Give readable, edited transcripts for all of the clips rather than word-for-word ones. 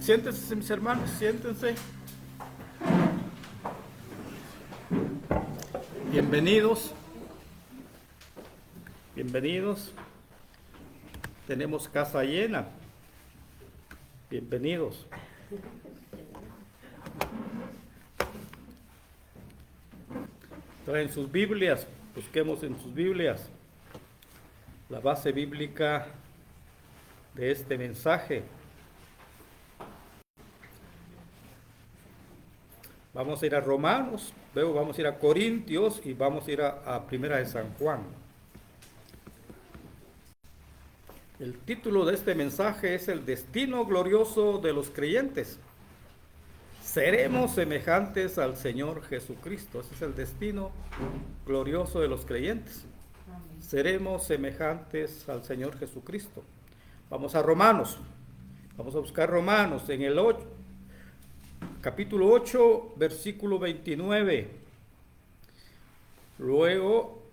Siéntense, mis hermanos, siéntense. Bienvenidos. Bienvenidos. Tenemos casa llena. Bienvenidos. Traen sus Biblias, busquemos en sus Biblias la base bíblica de este mensaje. Vamos a ir a Romanos, luego vamos a ir a Corintios y vamos a ir a Primera de San Juan. El título de este mensaje es el destino glorioso de los creyentes. Seremos semejantes al Señor Jesucristo. Ese es el destino glorioso de los creyentes. Seremos semejantes al Señor Jesucristo. Vamos a Romanos. Vamos a buscar Romanos en el 8. Capítulo 8, versículo 29. Luego,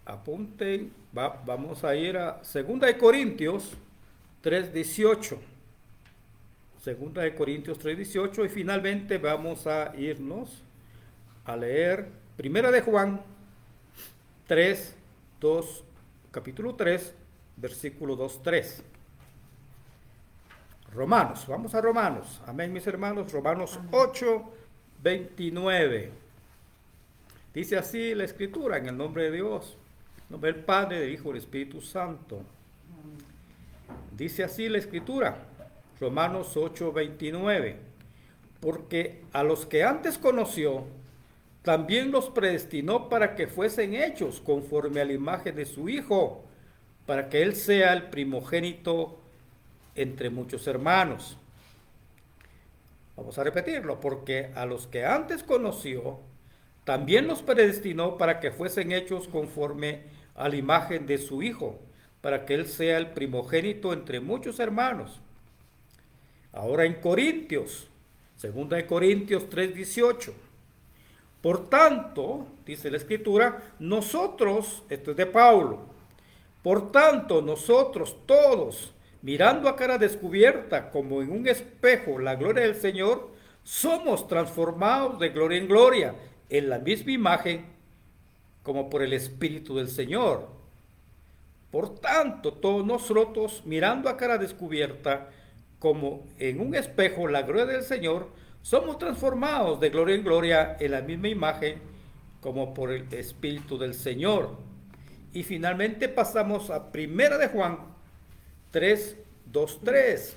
apunten, vamos a ir a 2 de Corintios 3:18. 2 de Corintios 3:18 y finalmente vamos a irnos a leer 1 de Juan 3:2, capítulo 3, versículo 2:3. Romanos, vamos a Romanos, amén mis hermanos, Romanos 8:29. Dice así la Escritura, en el nombre de Dios, en nombre del Padre, del Hijo y del Espíritu Santo. Dice así la Escritura, Romanos 8:29, porque a los que antes conoció, también los predestinó para que fuesen hechos conforme a la imagen de su Hijo, para que Él sea el primogénito entre muchos hermanos. Vamos a repetirlo, porque a los que antes conoció, también los predestinó para que fuesen hechos conforme a la imagen de su Hijo, para que Él sea el primogénito entre muchos hermanos. Ahora en Corintios, 2 de Corintios 3:18. Por tanto, dice la Escritura, nosotros, esto es de Pablo, por tanto nosotros todos, mirando a cara descubierta como en un espejo la gloria del Señor, somos transformados de gloria en gloria en la misma imagen como por el Espíritu del Señor. Por tanto, todos nosotros, mirando a cara descubierta como en un espejo la gloria del Señor, somos transformados de gloria en gloria en la misma imagen como por el Espíritu del Señor. Y finalmente pasamos a 1 de Juan 3:2-3.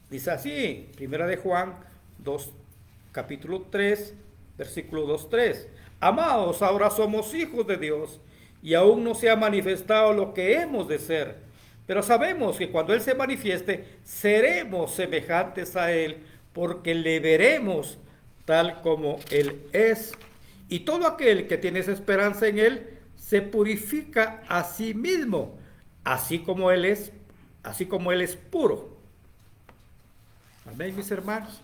Dice así, 1 de Juan 2, capítulo 3, versículo 2-3. Amados, ahora somos hijos de Dios y aún no se ha manifestado lo que hemos de ser. Pero sabemos que cuando Él se manifieste, seremos semejantes a Él, porque le veremos tal como Él es. Y todo aquel que tiene esa esperanza en Él, se purifica a sí mismo, así como Él es puro. Amén, mis hermanos.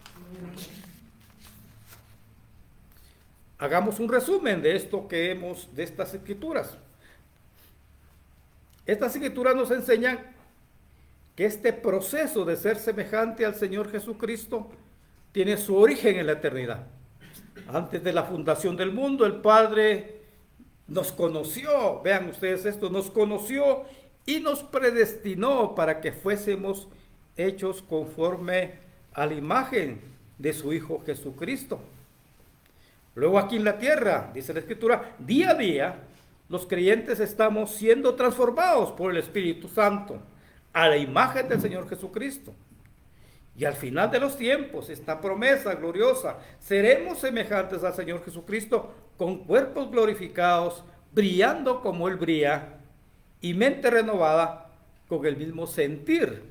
Hagamos un resumen de esto de estas escrituras. Estas escrituras nos enseñan que este proceso de ser semejante al Señor Jesucristo tiene su origen en la eternidad. Antes de la fundación del mundo, el Padre nos conoció, vean ustedes esto, nos conoció y nos predestinó para que fuésemos hechos conforme a la imagen de su Hijo Jesucristo. Luego aquí en la tierra, dice la Escritura, día a día, los creyentes estamos siendo transformados por el Espíritu Santo a la imagen del Señor Jesucristo. Y al final de los tiempos, esta promesa gloriosa, seremos semejantes al Señor Jesucristo con cuerpos glorificados, brillando como Él brilla, y mente renovada con el mismo sentir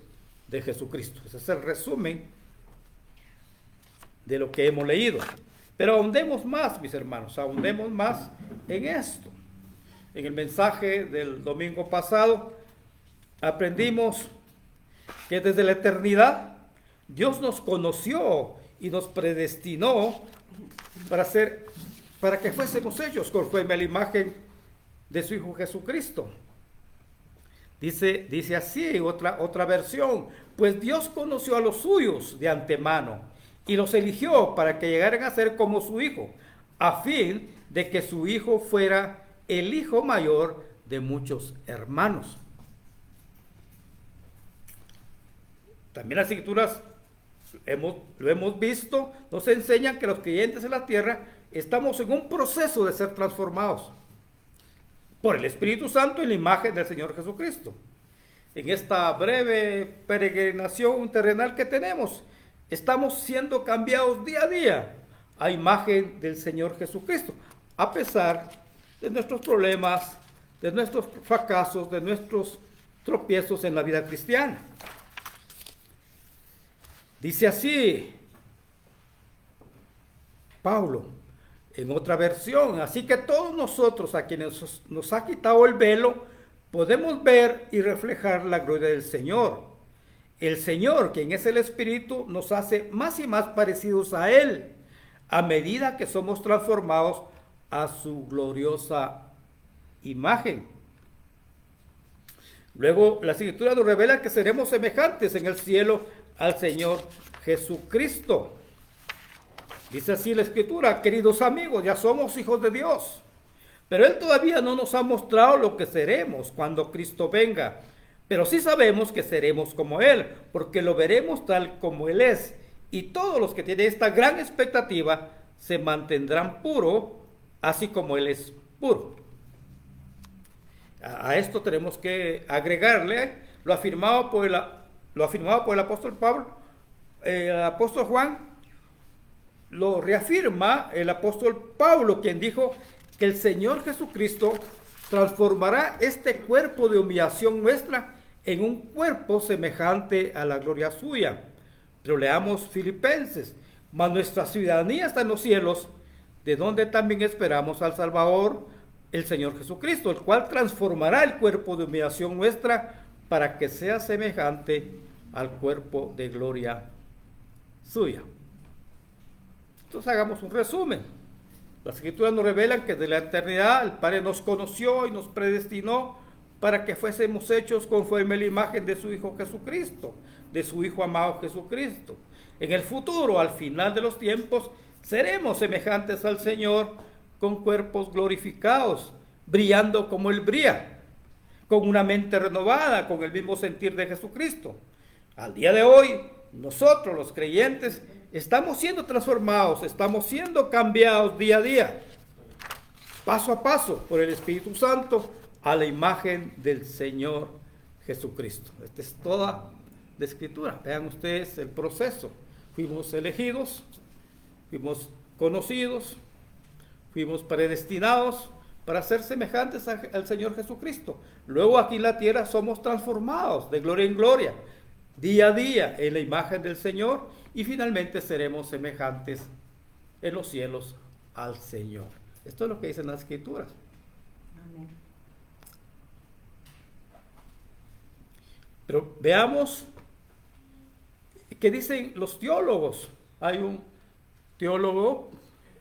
de Jesucristo. Ese es el resumen de lo que hemos leído. Pero ahondemos más, mis hermanos, ahondemos más en esto. En el mensaje del domingo pasado aprendimos que desde la eternidad Dios nos conoció y nos predestinó para ser para que fuésemos hechos conforme a la imagen de su Hijo Jesucristo. Dice así, otra versión, pues Dios conoció a los suyos de antemano y los eligió para que llegaran a ser como su Hijo, a fin de que su Hijo fuera el hijo mayor de muchos hermanos. También las Escrituras, lo hemos visto, nos enseñan que los creyentes en la tierra estamos en un proceso de ser transformados por el Espíritu Santo en la imagen del Señor Jesucristo. En esta breve peregrinación terrenal que tenemos, estamos siendo cambiados día a día a imagen del Señor Jesucristo, a pesar de nuestros problemas, de nuestros fracasos, de nuestros tropiezos en la vida cristiana. Dice así Pablo, en otra versión, así que todos nosotros a quienes nos ha quitado el velo, podemos ver y reflejar la gloria del Señor. El Señor, quien es el Espíritu, nos hace más y más parecidos a Él, a medida que somos transformados a su gloriosa imagen. Luego, la Escritura nos revela que seremos semejantes en el cielo al Señor Jesucristo. Dice así la Escritura, queridos amigos, ya somos hijos de Dios, pero Él todavía no nos ha mostrado lo que seremos cuando Cristo venga, pero sí sabemos que seremos como Él, porque lo veremos tal como Él es, y todos los que tienen esta gran expectativa se mantendrán puros, así como Él es puro. A esto tenemos que agregarle lo afirmado por el apóstol Pablo, el apóstol Juan, lo reafirma el apóstol Pablo, quien dijo que el Señor Jesucristo transformará este cuerpo de humillación nuestra en un cuerpo semejante a la gloria suya. Pero leamos Filipenses, mas nuestra ciudadanía está en los cielos, de donde también esperamos al Salvador, el Señor Jesucristo, el cual transformará el cuerpo de humillación nuestra para que sea semejante al cuerpo de gloria suya. Entonces hagamos un resumen. Las Escrituras nos revelan que de la eternidad el Padre nos conoció y nos predestinó para que fuésemos hechos conforme a la imagen de su Hijo Jesucristo, de su Hijo amado Jesucristo. En el futuro, al final de los tiempos, seremos semejantes al Señor con cuerpos glorificados, brillando como Él brilla, con una mente renovada, con el mismo sentir de Jesucristo. Al día de hoy, nosotros los creyentes estamos siendo transformados, estamos siendo cambiados día a día, paso a paso, por el Espíritu Santo, a la imagen del Señor Jesucristo. Esta es toda la Escritura. Vean ustedes el proceso. Fuimos elegidos, fuimos conocidos, fuimos predestinados para ser semejantes al Señor Jesucristo. Luego aquí en la tierra somos transformados de gloria en gloria, día a día en la imagen del Señor, y finalmente seremos semejantes en los cielos al Señor. Esto es lo que dicen las Escrituras. Amén. Pero veamos qué dicen los teólogos. Hay un teólogo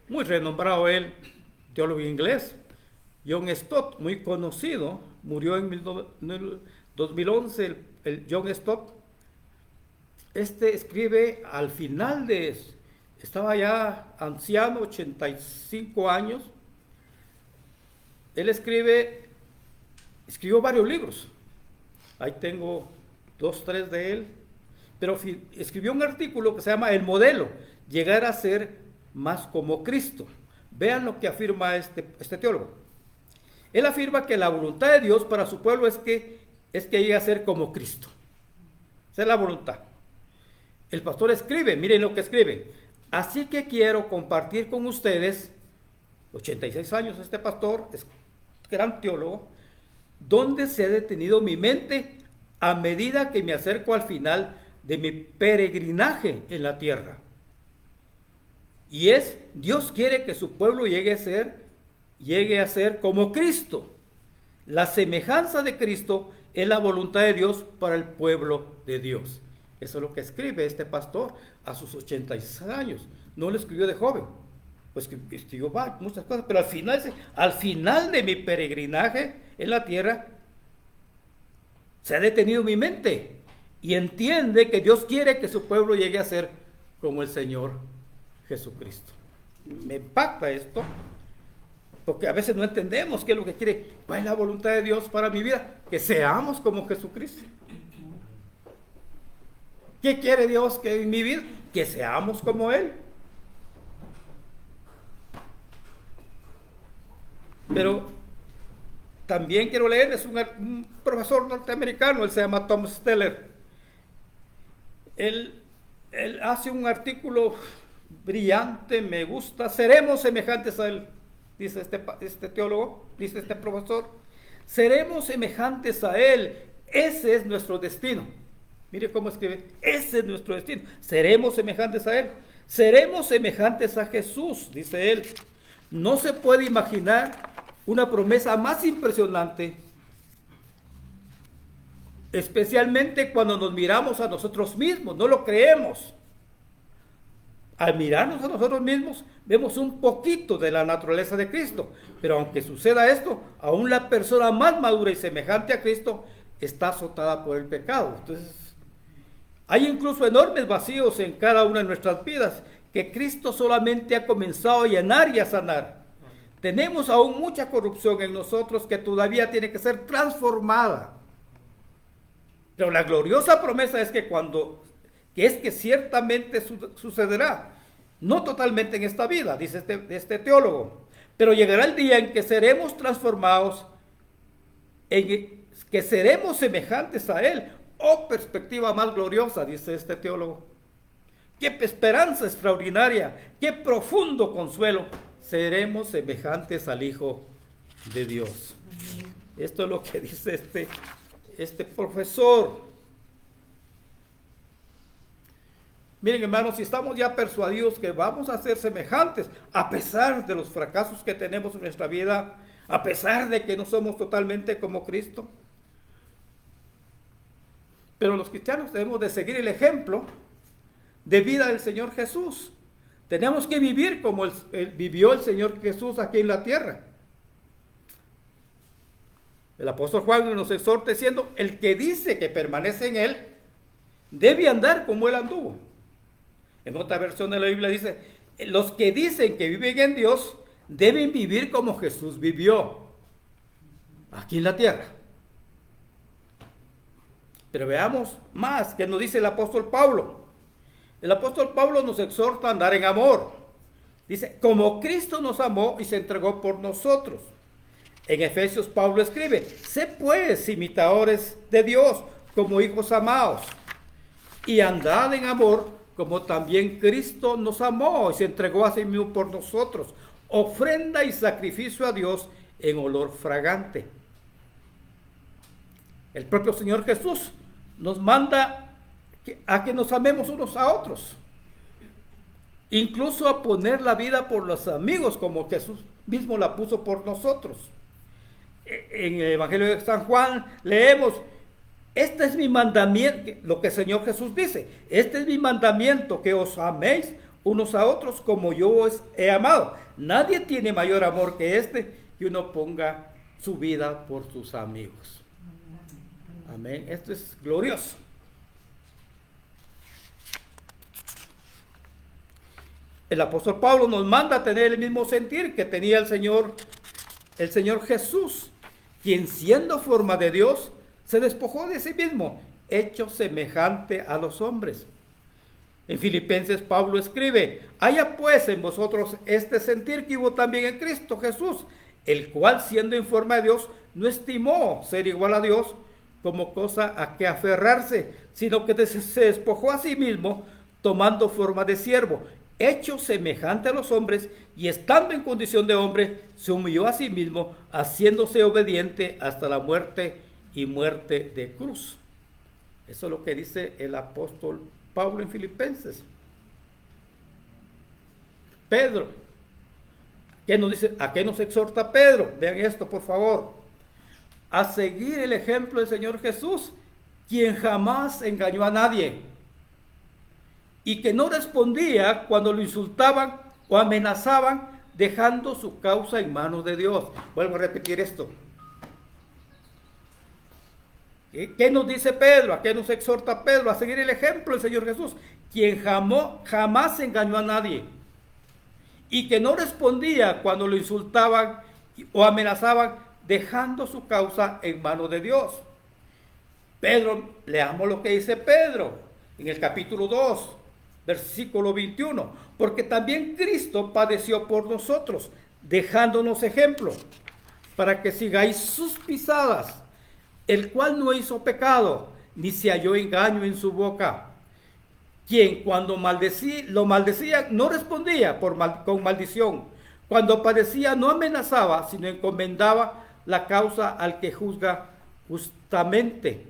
muy renombrado, él, teólogo inglés, John Stott, muy conocido, murió en 2011, el John Stott. Este escribe al final estaba ya anciano, 85 años. Él escribió varios libros. Ahí tengo 2, 3 de él. Pero escribió un artículo que se llama El Modelo, llegar a ser más como Cristo. Vean lo que afirma este teólogo. Él afirma que la voluntad de Dios para su pueblo es que llegue a ser como Cristo. Esa es la voluntad. El pastor escribe, miren lo que escribe. Así que quiero compartir con ustedes, 86 años este pastor, es gran teólogo, donde se ha detenido mi mente a medida que me acerco al final de mi peregrinaje en la tierra. Y Dios quiere que su pueblo llegue a ser como Cristo. La semejanza de Cristo es la voluntad de Dios para el pueblo de Dios. Eso es lo que escribe este pastor a sus 86 años. No lo escribió de joven, pues que yo va, muchas cosas, pero al final de mi peregrinaje en la tierra, se ha detenido mi mente y entiende que Dios quiere que su pueblo llegue a ser como el Señor Jesucristo. Me impacta esto, porque a veces no entendemos qué es lo que quiere, cuál es la voluntad de Dios para mi vida, que seamos como Jesucristo. ¿Qué quiere Dios que en mi vida? Que seamos como Él. Pero también quiero leerles un profesor norteamericano, él se llama Tom Steller. Él hace un artículo brillante, me gusta. Seremos semejantes a Él, dice este teólogo, dice este profesor. Seremos semejantes a Él, ese es nuestro destino. Mire cómo escribe, ese es nuestro destino. Seremos semejantes a Él. Seremos semejantes a Jesús, dice él. No se puede imaginar una promesa más impresionante, especialmente cuando nos miramos a nosotros mismos, no lo creemos. Al mirarnos a nosotros mismos, vemos un poquito de la naturaleza de Cristo, pero aunque suceda esto, aún la persona más madura y semejante a Cristo está azotada por el pecado. Entonces, hay incluso enormes vacíos en cada una de nuestras vidas que Cristo solamente ha comenzado a llenar y a sanar. Tenemos aún mucha corrupción en nosotros que todavía tiene que ser transformada. Pero la gloriosa promesa es que ciertamente sucederá, no totalmente en esta vida, dice este teólogo, pero llegará el día en que seremos transformados, en que seremos semejantes a Él. Oh, perspectiva más gloriosa, dice este teólogo. Qué esperanza extraordinaria, qué profundo consuelo. Seremos semejantes al Hijo de Dios. Esto es lo que dice este profesor. Miren, hermanos, si estamos ya persuadidos que vamos a ser semejantes, a pesar de los fracasos que tenemos en nuestra vida, a pesar de que no somos totalmente como Cristo, pero los cristianos debemos de seguir el ejemplo de vida del Señor Jesús. Tenemos que vivir como vivió el Señor Jesús aquí en la tierra. El apóstol Juan nos exhorta diciendo, el que dice que permanece en Él, debe andar como Él anduvo. En otra versión de la Biblia dice, los que dicen que viven en Dios, deben vivir como Jesús vivió aquí en la tierra. Pero veamos más que nos dice el apóstol Pablo. El apóstol Pablo nos exhorta a andar en amor. Dice, como Cristo nos amó y se entregó por nosotros. En Efesios Pablo escribe, sé pues imitadores de Dios como hijos amados y andad en amor como también Cristo nos amó y se entregó a sí mismo por nosotros. Ofrenda y sacrificio a Dios en olor fragante. El propio Señor Jesús nos manda a que nos amemos unos a otros, incluso a poner la vida por los amigos, como Jesús mismo la puso por nosotros. En el Evangelio de San Juan leemos, este es mi mandamiento, lo que el Señor Jesús dice, este es mi mandamiento, que os améis unos a otros como yo os he amado. Nadie tiene mayor amor que que uno ponga su vida por sus amigos. Amén. Esto es glorioso. El apóstol Pablo nos manda a tener el mismo sentir que tenía el Señor Jesús, quien siendo forma de Dios, se despojó de sí mismo, hecho semejante a los hombres. En Filipenses Pablo escribe, haya pues en vosotros este sentir que hubo también en Cristo Jesús, el cual siendo en forma de Dios, no estimó ser igual a Dios como cosa a que aferrarse, sino que se despojó a sí mismo, tomando forma de siervo, hecho semejante a los hombres, y estando en condición de hombre, se humilló a sí mismo, haciéndose obediente hasta la muerte y muerte de cruz. Eso es lo que dice el apóstol Pablo en Filipenses. Pedro, ¿qué nos dice? ¿A qué nos exhorta Pedro? Vean esto, por favor. A seguir el ejemplo del Señor Jesús, quien jamás engañó a nadie, y que no respondía cuando lo insultaban o amenazaban dejando su causa en manos de Dios. Vuelvo a repetir esto. ¿Qué nos dice Pedro? ¿A qué nos exhorta Pedro? A seguir el ejemplo del Señor Jesús, quien jamás engañó a nadie y que no respondía cuando lo insultaban o amenazaban, dejando su causa en manos de Dios. Pedro, leamos lo que dice Pedro en el capítulo 2, versículo 21. Porque también Cristo padeció por nosotros, dejándonos ejemplo, para que sigáis sus pisadas, el cual no hizo pecado, ni se halló engaño en su boca. Quien cuando lo maldecía no respondía con maldición. Cuando padecía no amenazaba, sino encomendaba la causa al que juzga justamente.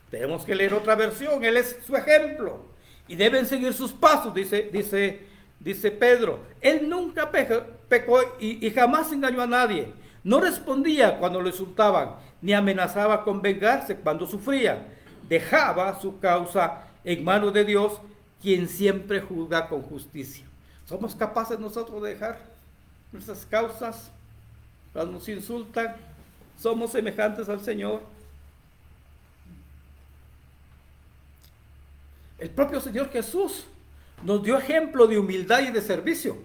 Tenemos que leer otra versión. Él es su ejemplo y deben seguir sus pasos, dice Pedro. Él nunca pecó y jamás engañó a nadie. No respondía cuando lo insultaban, ni amenazaba con vengarse cuando sufría. Dejaba su causa en manos de Dios, quien siempre juzga con justicia. ¿Somos capaces nosotros de dejar nuestras causas cuando nos insultan? ¿Somos semejantes al Señor? El propio Señor Jesús nos dio ejemplo de humildad y de servicio,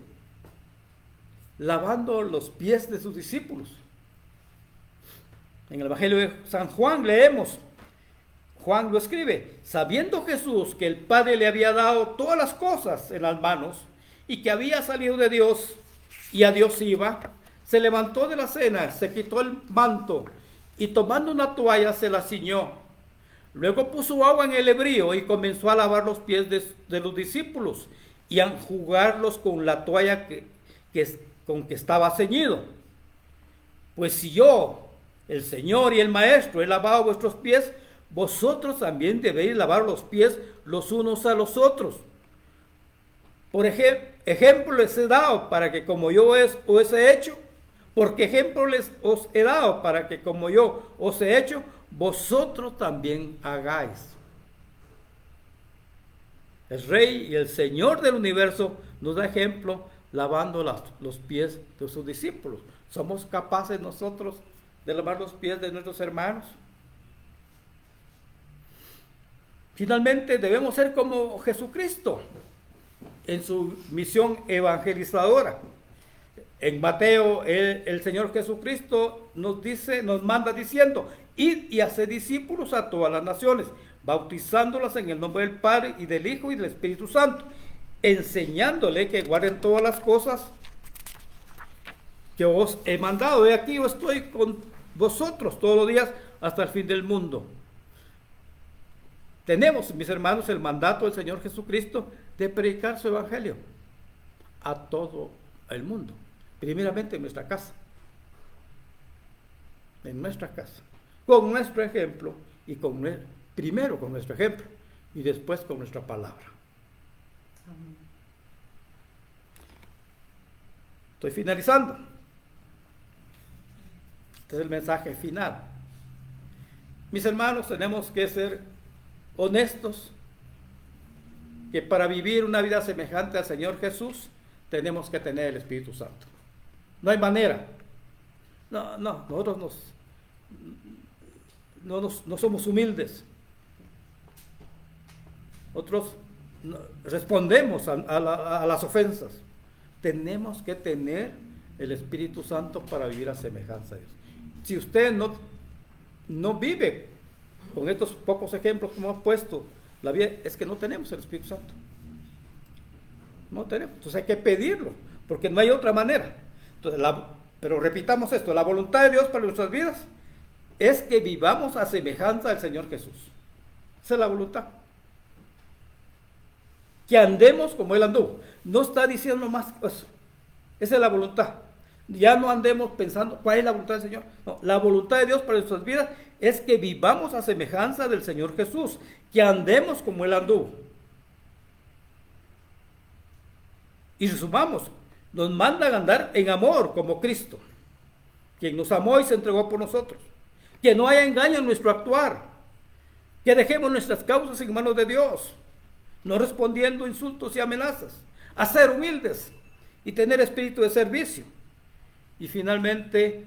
lavando los pies de sus discípulos. En el Evangelio de San Juan leemos, Juan lo escribe: sabiendo Jesús que el Padre le había dado todas las cosas en las manos y que había salido de Dios y a Dios iba, se levantó de la cena, se quitó el manto y tomando una toalla se la ciñó. Luego puso agua en el hebrío y comenzó a lavar los pies de los discípulos y a enjugarlos con la toalla con que estaba ceñido. Pues si yo, el Señor y el Maestro, he lavado vuestros pies, vosotros también debéis lavar los pies los unos a los otros. Por ejemplo les he dado para que como yo os he hecho, porque ejemplo os he dado para que como yo os he hecho, vosotros también hagáis. El Rey y el Señor del universo nos da ejemplo lavando los pies de sus discípulos. ¿Somos capaces nosotros de lavar los pies de nuestros hermanos? Finalmente debemos ser como Jesucristo en su misión evangelizadora. En Mateo, el Señor Jesucristo nos manda diciendo: id y haced discípulos a todas las naciones, bautizándolas en el nombre del Padre y del Hijo y del Espíritu Santo, enseñándole que guarden todas las cosas que os he mandado. He aquí yo estoy con vosotros todos los días hasta el fin del mundo. Tenemos, mis hermanos, el mandato del Señor Jesucristo de predicar su evangelio a todo el mundo, primeramente en nuestra casa, con nuestro ejemplo y primero con nuestro ejemplo y después con nuestra palabra. Amén. Estoy finalizando. Este es el mensaje final. Mis hermanos, tenemos que ser honestos, que para vivir una vida semejante al Señor Jesús tenemos que tener el Espíritu Santo. No hay manera. Nosotros no somos humildes. Nosotros respondemos a las ofensas. Tenemos que tener el Espíritu Santo para vivir a semejanza de Dios. Si usted no vive con estos pocos ejemplos que hemos puesto, la vida es que no tenemos el Espíritu Santo. No tenemos. Entonces hay que pedirlo, porque no hay otra manera. Entonces, pero repitamos esto: la voluntad de Dios para nuestras vidas es que vivamos a semejanza del Señor Jesús. Esa es la voluntad. Que andemos como Él anduvo. No está diciendo más eso. Esa es la voluntad. Ya no andemos pensando cuál es la voluntad del Señor. No, la voluntad de Dios para nuestras vidas es que vivamos a semejanza del Señor Jesús, que andemos como Él anduvo. Y resumamos, nos mandan a andar en amor como Cristo, quien nos amó y se entregó por nosotros. Que no haya engaño en nuestro actuar, que dejemos nuestras causas en manos de Dios, no respondiendo insultos y amenazas, a ser humildes y tener espíritu de servicio. Y finalmente,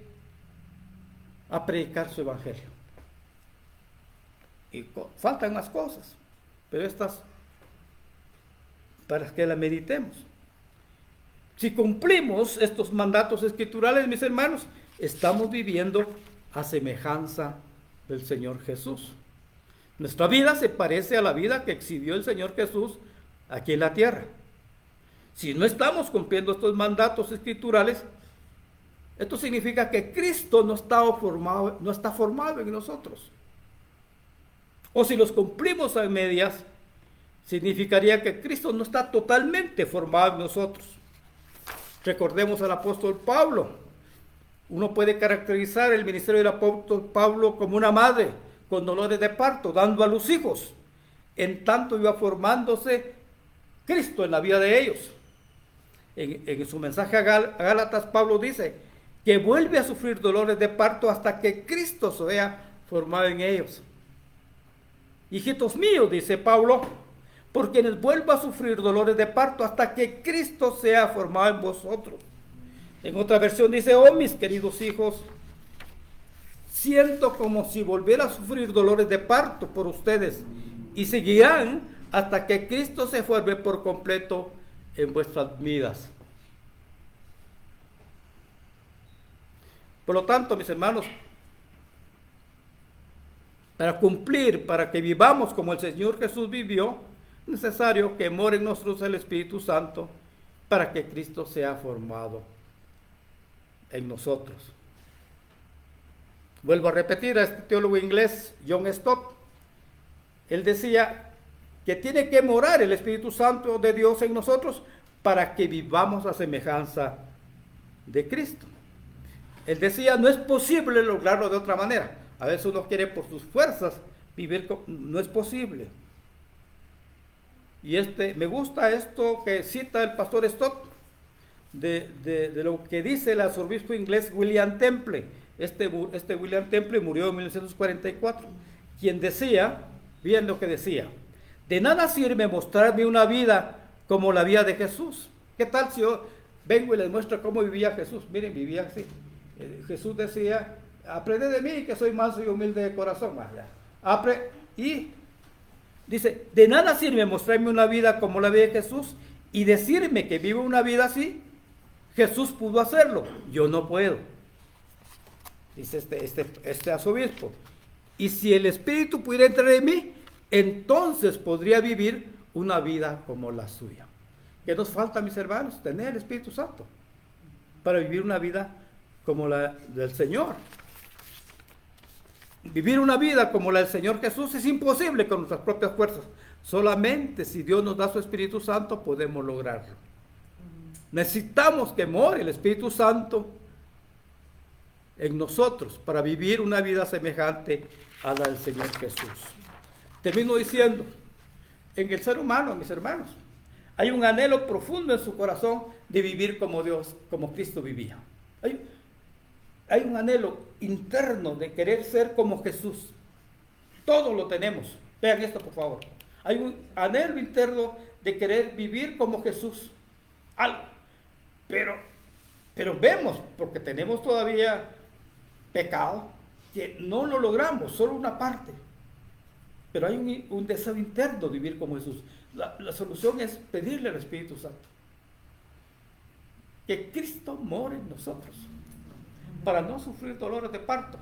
a predicar su evangelio. Y faltan más cosas, pero estas para que las meditemos. Si cumplimos estos mandatos escriturales, mis hermanos, estamos viviendo a semejanza del Señor Jesús. Nuestra vida se parece a la vida que exhibió el Señor Jesús aquí en la tierra. Si no estamos cumpliendo estos mandatos escriturales, esto significa que Cristo no está formado en nosotros. O si los cumplimos a medias, significaría que Cristo no está totalmente formado en nosotros. Recordemos al apóstol Pablo. Uno puede caracterizar el ministerio del apóstol Pablo como una madre con dolores de parto, dando a los hijos. En tanto iba formándose Cristo en la vida de ellos. En su mensaje a Gálatas, Pablo dice que vuelve a sufrir dolores de parto hasta que Cristo se vea formado en ellos. Hijitos míos, dice Pablo, por quienes vuelvo a sufrir dolores de parto hasta que Cristo sea formado en vosotros. En otra versión dice, oh mis queridos hijos, siento como si volviera a sufrir dolores de parto por ustedes y seguirán hasta que Cristo se forme por completo en vuestras vidas. Por lo tanto, mis hermanos, para que vivamos como el Señor Jesús vivió, es necesario que more en nosotros el Espíritu Santo para que Cristo sea formado en nosotros. Vuelvo a repetir a este teólogo inglés, John Stott. Él decía que tiene que morar el Espíritu Santo de Dios en nosotros para que vivamos a semejanza de Cristo. Él decía, no es posible lograrlo de otra manera. A veces uno quiere por sus fuerzas vivir, no es posible. Y me gusta esto que cita el pastor Stott, de lo que dice el arzobispo inglés William Temple. Este William Temple murió en 1944, quien decía, bien lo que decía, de nada sirve mostrarme una vida como la vida de Jesús. ¿Qué tal si yo vengo y les muestro cómo vivía Jesús? Miren, vivía así. Jesús decía, aprended de mí que soy manso y humilde de corazón. Y dice, de nada sirve mostrarme una vida como la vida de Jesús y decirme que vivo una vida así. Jesús pudo hacerlo, yo no puedo. Dice este arzobispo. Y si el Espíritu pudiera entrar en mí, entonces podría vivir una vida como la suya. ¿Qué nos falta, mis hermanos? Tener el Espíritu Santo para vivir una vida como la del Señor. Vivir una vida como la del Señor Jesús es imposible con nuestras propias fuerzas. Solamente si Dios nos da su Espíritu Santo podemos lograrlo. Necesitamos que more el Espíritu Santo en nosotros para vivir una vida semejante a la del Señor Jesús. Termino diciendo, en el ser humano, mis hermanos, hay un anhelo profundo en su corazón de vivir como Dios, como Cristo vivía. Hay un anhelo interno de querer ser como Jesús. Todos lo tenemos. Vean esto, por favor. Hay un anhelo interno de querer vivir como Jesús. Algo. Pero vemos, porque tenemos todavía pecado, que no lo logramos, solo una parte. Pero hay un deseo interno de vivir como Jesús. La solución es pedirle al Espíritu Santo que Cristo more en nosotros para no sufrir dolores de parto.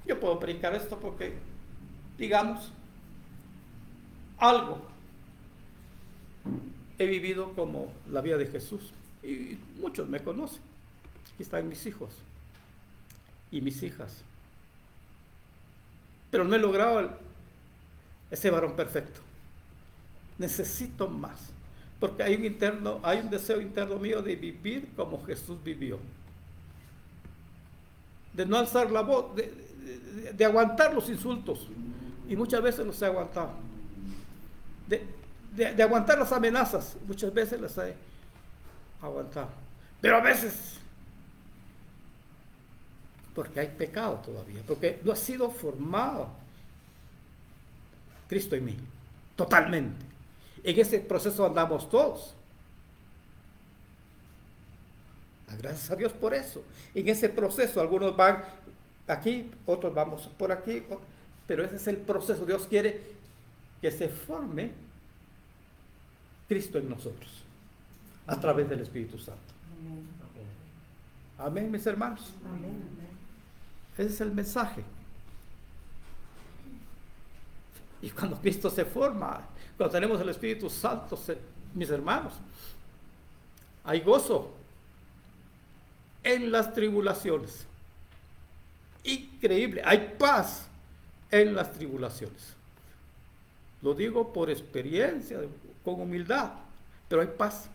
Yo puedo predicar esto porque, digamos, algo he vivido como la vida de Jesús y muchos me conocen. Aquí están mis hijos y mis hijas, pero no he logrado ese varón perfecto. Necesito más, porque hay un deseo interno mío de vivir como Jesús vivió, de no alzar la voz, de aguantar los insultos, y muchas veces los he aguantado, de aguantar las amenazas, muchas veces las he aguantado, pero a veces porque hay pecado todavía, porque no ha sido formado Cristo en mí. totalmente. En ese proceso andamos todos. Gracias a Dios por eso. En ese proceso algunos van aquí, otros vamos por aquí, pero ese es el proceso. Dios quiere que se forme Cristo en nosotros a través del Espíritu Santo. Amén, mis hermanos. Amén. Ese es el mensaje. Y cuando Cristo se forma, cuando tenemos el Espíritu Santo, mis hermanos, hay gozo en las tribulaciones. Increíble, hay paz en las tribulaciones. Lo digo por experiencia, con humildad, pero hay paz.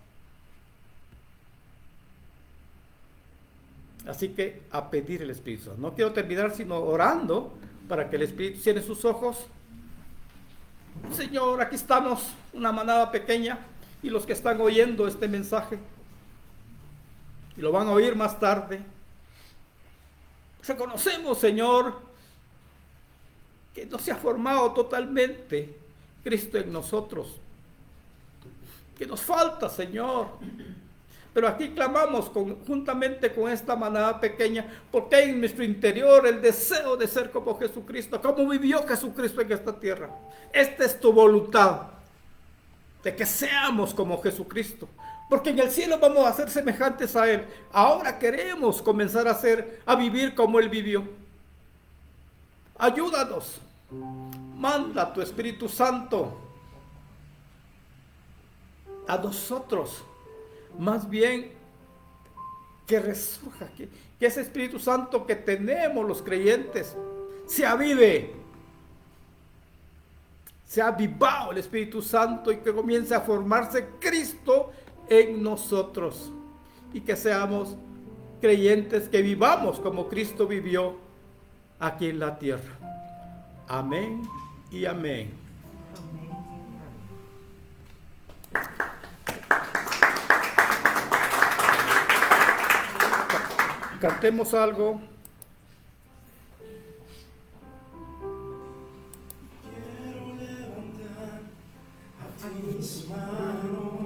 Así que a pedir el Espíritu Santo. No quiero terminar sino orando para que el Espíritu cierre sus ojos. Señor, aquí estamos, una manada pequeña, y los que están oyendo este mensaje, y lo van a oír más tarde, reconocemos, Señor, que no se ha formado totalmente Cristo en nosotros, que nos falta, Señor. Pero aquí clamamos juntamente con esta manada pequeña, porque hay en nuestro interior el deseo de ser como Jesucristo, como vivió Jesucristo en esta tierra. Esta es tu voluntad, de que seamos como Jesucristo, porque en el cielo vamos a ser semejantes a Él. Ahora queremos comenzar a vivir como Él vivió. Ayúdanos, manda tu Espíritu Santo a nosotros. Más bien que resurja, que ese Espíritu Santo que tenemos los creyentes se avive, se ha avivado el Espíritu Santo y que comience a formarse Cristo en nosotros, y que seamos creyentes que vivamos como Cristo vivió aquí en la tierra. Amén y amén. Cantemos algo. Quiero levantar a ti mis manos.